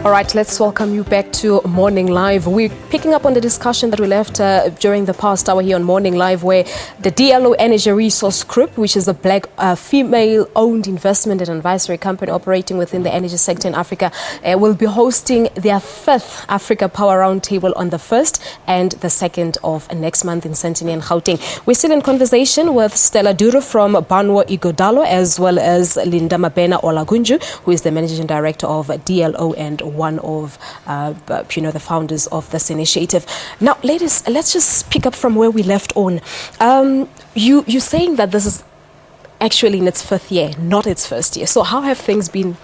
All right, let's welcome you back to Morning Live. We're picking up on the discussion that we left during the past hour here on Morning Live, where the DLO Energy Resource Group, which is a black female-owned investment and advisory company operating within the energy sector in Africa, will be hosting their 5th Africa Power Roundtable on the 1st and the 2nd of next month in Santini and Gauteng. We're still in conversation with Stella Duro from Banwa Igodalo, as well as Linda Mabhena-Olagunju, who is the managing director of DLO and one of the founders of this initiative. Now, ladies, let's just pick up from where we left on. You're saying that this is actually in its 5th year, not its 1st year. So how have things been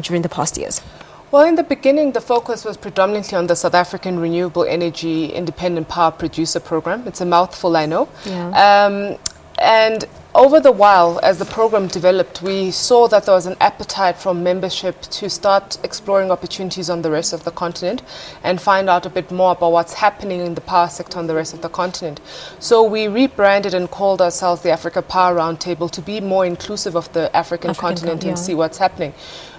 during the past years? Well, in the beginning, the focus was predominantly on the South African Renewable Energy Independent Power Producer Program. It's a mouthful, I know. Yeah. And over the while, as the program developed, we saw that there was an appetite from membership to start exploring opportunities on the rest of the continent and find out a bit more about what's happening in the power sector on the rest of the continent. So we rebranded and called ourselves the Africa Power Roundtable to be more inclusive of the African continent and see what's happening.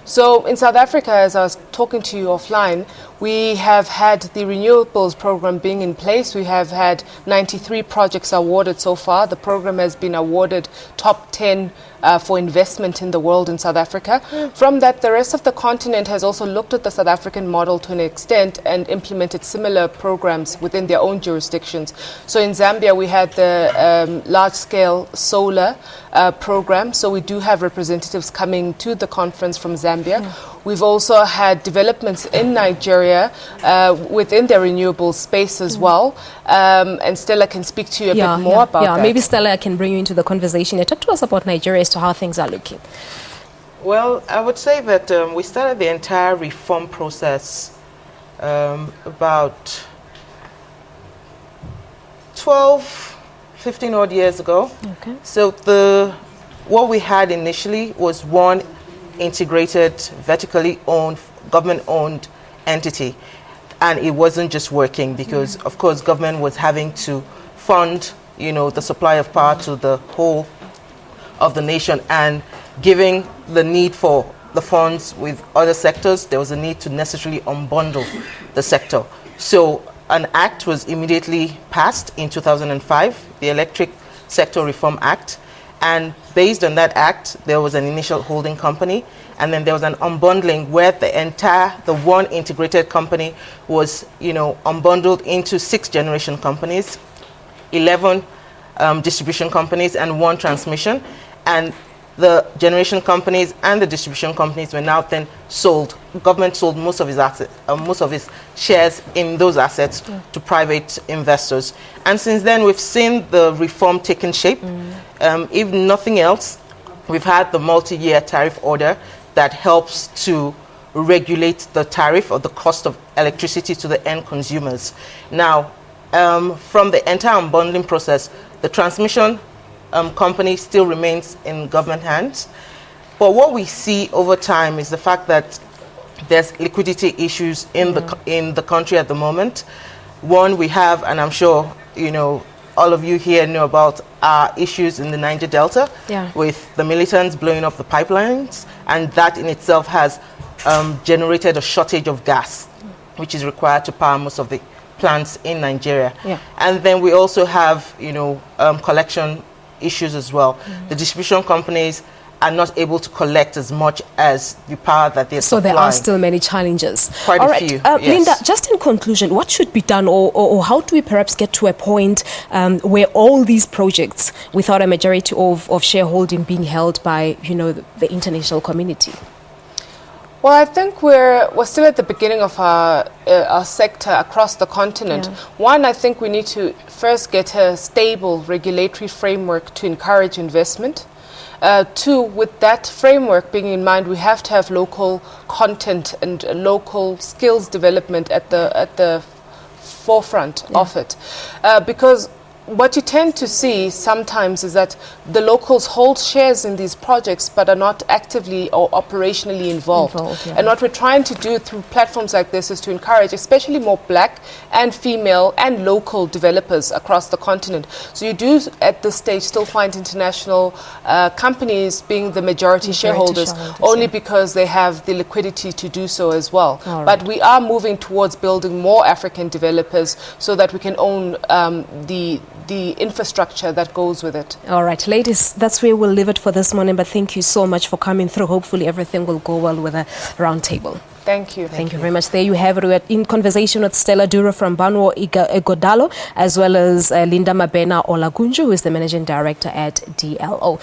So in South Africa, as I was talking to you offline, we have had the renewables program being in place. We have had 93 projects awarded so far. The program has been awarded top 10 for investment in the world in South Africa. From that, the rest of the continent has also looked at the South African model to an extent and implemented similar programs within their own jurisdictions. So in Zambia, we had the large-scale solar program. So we do have representatives coming to the conference from Zambia. We've also had developments in Nigeria within the renewable space as well. And Stella can speak to you a bit more about that. Maybe Stella, I can bring you into the conversation. Talk to us about Nigeria as to how things are looking. Well, I would say that we started the entire reform process about 15 odd years ago. Okay. So what we had initially was one integrated, vertically owned, government-owned entity. And it wasn't just working because, of course, government was having to fund, the supply of power to the whole of the nation, and giving the need for the funds with other sectors, there was a need to necessarily unbundle the sector. So an act was immediately passed in 2005, the Electric Sector Reform Act. And based on that act, there was an initial holding company, and then there was an unbundling where the one integrated company was, unbundled into 6 generation companies, 11 distribution companies, and 1 transmission. And the generation companies and the distribution companies were now then sold. The government sold most of its assets, most of its shares in those assets to private investors. And since then, we've seen the reform taking shape. If nothing else, we've had the multi-year tariff order that helps to regulate the tariff or the cost of electricity to the end consumers. Now, from the entire unbundling process, the transmission company still remains in government hands. But what we see over time is the fact that there's liquidity issues in the country at the moment. One, we have, and I'm sure all of you here know about issues in the Niger Delta with the militants blowing up the pipelines, and that in itself has generated a shortage of gas, which is required to power most of the plants in Nigeria. And then we also have collection issues as well. The distribution companies are not able to collect as much as the power that they're supplying. So there are still many challenges. Quite a few, yes. Linda, just in conclusion, what should be done, or how do we perhaps get to a point where all these projects, without a majority of shareholding being held by, the international community? Well, I think we're still at the beginning of our sector across the continent. One, I think we need to first get a stable regulatory framework to encourage investment. 2, with that framework being in mind, we have to have local content and local skills development at the forefront of it. Because what you tend to see sometimes is that the locals hold shares in these projects but are not actively or operationally involved. Yeah. And what we're trying to do through platforms like this is to encourage especially more black and female and local developers across the continent. So you do at this stage still find international companies being the majority shareholders only because they have the liquidity to do so as well. But we are moving towards building more African developers so that we can own the infrastructure that goes with it. All right, ladies, that's where we'll leave it for this morning, but thank you so much for coming through. Hopefully everything will go well with the roundtable. Thank you. Thank you very much. There you have it. We're in conversation with Stella Duro from Banwo Igodalo, as well as Linda Mabhena-Olagunju, who is the Managing Director at DLO.